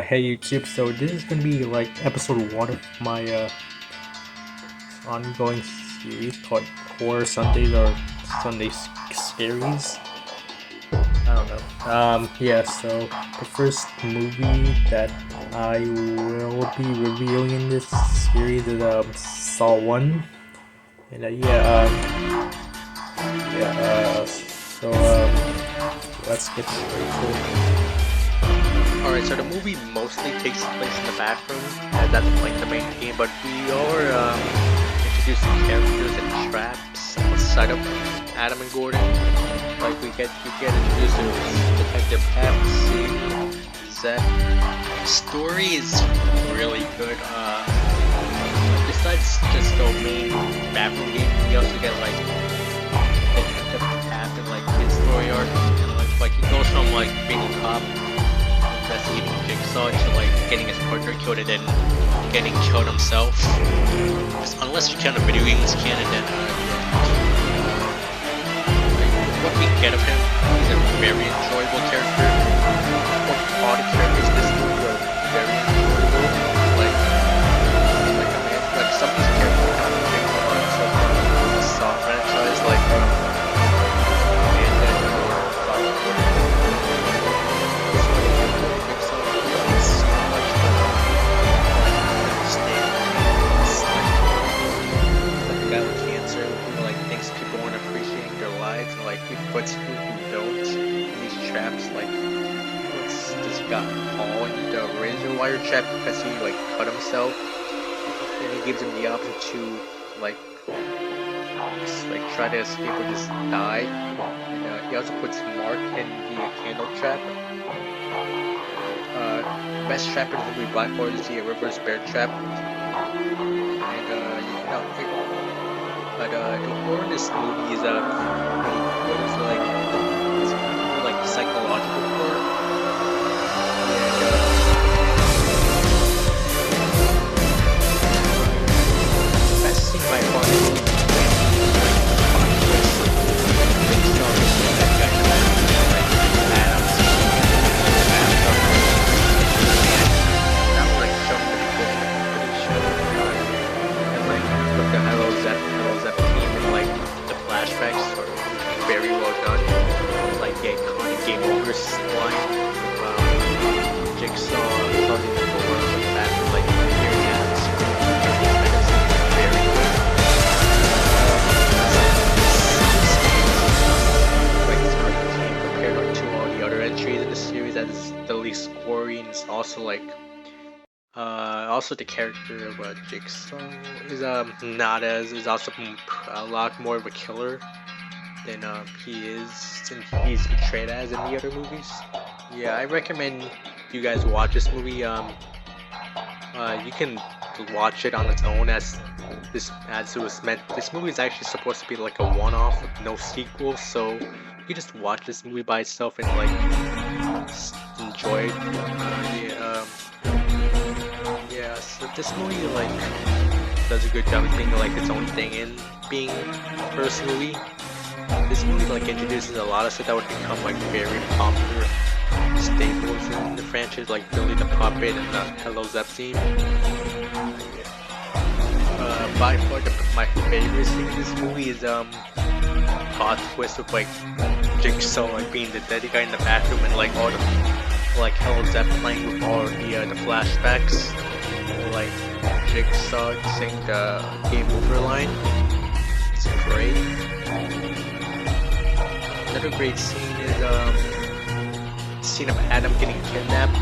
Hey YouTube, so this is gonna be like episode 1 of my ongoing series called Horror Sundays or Sunday Scaries. I don't know. Yeah, so the first movie that I will be reviewing in this series is Saw 1. And let's get straight to it. Alright, so the movie mostly takes place in the bathroom, as that's like the main theme, but we are introducing characters and traps outside of Adam and Gordon. Like we get introduced to Detective Pepsi, Zed. Story is really good. Besides just the main bathroom game, we also get like Detective Pep and like his story arc, and like he goes from like being a cop investigating Jigsaw to like getting his partner killed and then getting killed himself. Just, unless you count the video games canon, then what we get of him, he's a very enjoyable character. All the characters in this movie are very enjoyable. Like some of these characters kind of big parts of the Saw franchise, like he puts who don't in these traps, like puts this guy Paul in the razor wire trap because he like cut himself, and he gives him the option to like try to escape or just die. And he also puts Mark in the candle trap. Best trap in the movie by far is the reverse bear trap. But the horror in this movie is like psychological horror. And best scene by far is flashbacks are very well done. Like the iconic game over line with Jigsaw causing the door on the back of like hearing atmosphere. Very good. Like it's great team compared to all the other entries in the series that is the least gory, and it's also like also the character of Jigsaw is is also a lot more of a killer than he is, since he's portrayed as in the other movies. Yeah, I recommend you guys watch this movie. You can watch it on its own as it was meant. This movie is actually supposed to be like a one-off with no sequel, so you can just watch this movie by itself and like enjoy it. So this movie like does a good job of being like its own thing and being the first movie. This movie like introduces a lot of stuff that would become like very popular staples in the franchise, like Billy the Puppet and Hello Zepstein. By far my favorite scene in this movie is plot twist with like Jigsaw like being the dead guy in the bathroom and like all the like Hello Zep playing with all the flashbacks. Like Jigsaw saying the game over line. It's great. Another great scene is scene of Adam getting kidnapped.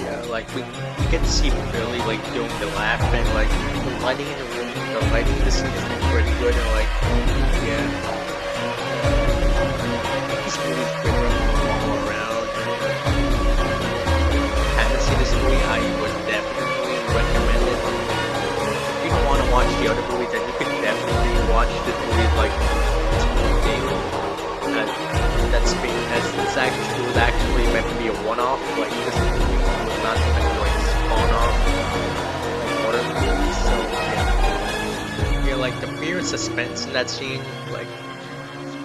Yeah, like we get to see Billy like doing the laugh and like the lighting in the room, the lighting in the scene is pretty good and like this movie's good all around. Haven't seen this movie, I would definitely recommend it. If you don't want to watch the other movies, then you can definitely watch this movie like its own thing. It was actually meant to be a one-off. Like this movie was not meant to like spawn off like horror movies. So yeah, like the fear and suspense in that scene, like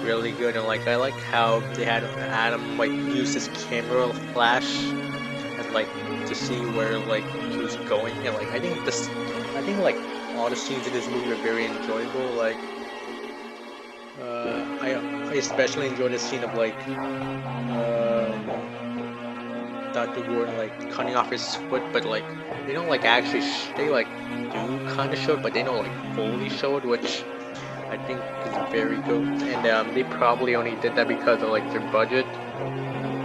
really good. And like I like how they had Adam like use his camera flash like to see where like he was going, and like I think like all the scenes in this movie are very enjoyable. Like I especially enjoy the scene of like Dr. Gordon like cutting off his foot, but like they don't like actually they like do kind of show it, but they don't like fully show it, which I think is very good. And they probably only did that because of like their budget.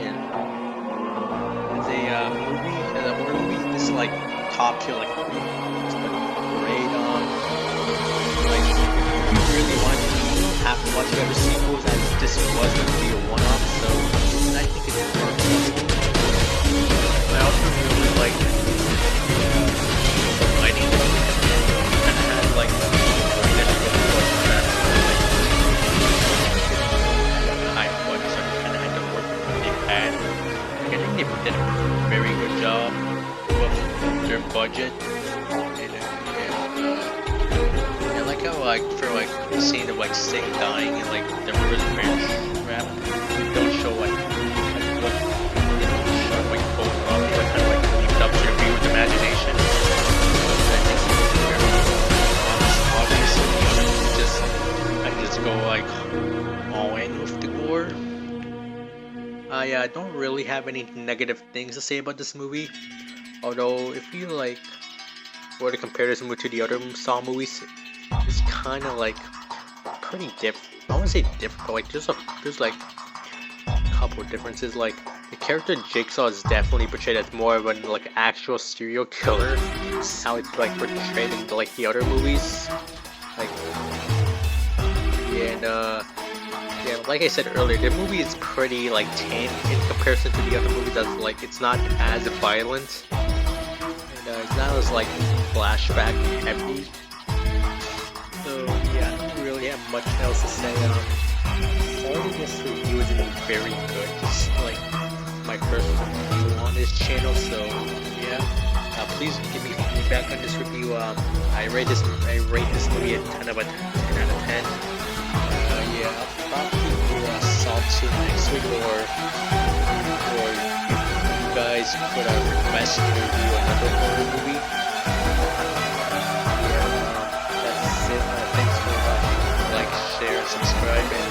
And as a horror movie, this is like top tier, like it's like great. Like if you really want, you don't have to watch the other sequels, as this was gonna be a one-off. So I think it's perfect. I also really like the lighting. Kind of had like high budget, so kind of had to work with what they had. Like, I think they did a very good job with their budget. And like how like for like the scene of like Sting dying and like the prison ranch rap, don't show like what they don't show like full up, but kind of like leave it up to your viewer's imagination. I think it's very obviously I just go like all in with the gore. I don't really have any negative things to say about this movie. Although if you like were to compare this movie to the other Saw movies, it's kind of like pretty different. I wouldn't say different, but like there's like a couple of differences. Like the character Jigsaw is definitely portrayed as more of an like actual serial killer. How it's like portrayed in like the other movies. Like yeah, like I said earlier, the movie is pretty like tame in comparison to the other movies. That's like it's not as violent, and it's not as like flashback heavy. So yeah, I don't really have much else to say. All of this review isn't very good. Just like my first review on this channel. So yeah, please give me feedback on this review. I rate this movie a 10 out of 10. Yeah, I'll probably do a Saw 2 next week, or you guys put a request to review another horror movie. Yeah, that's it. Thanks for watching. Like, share, subscribe, and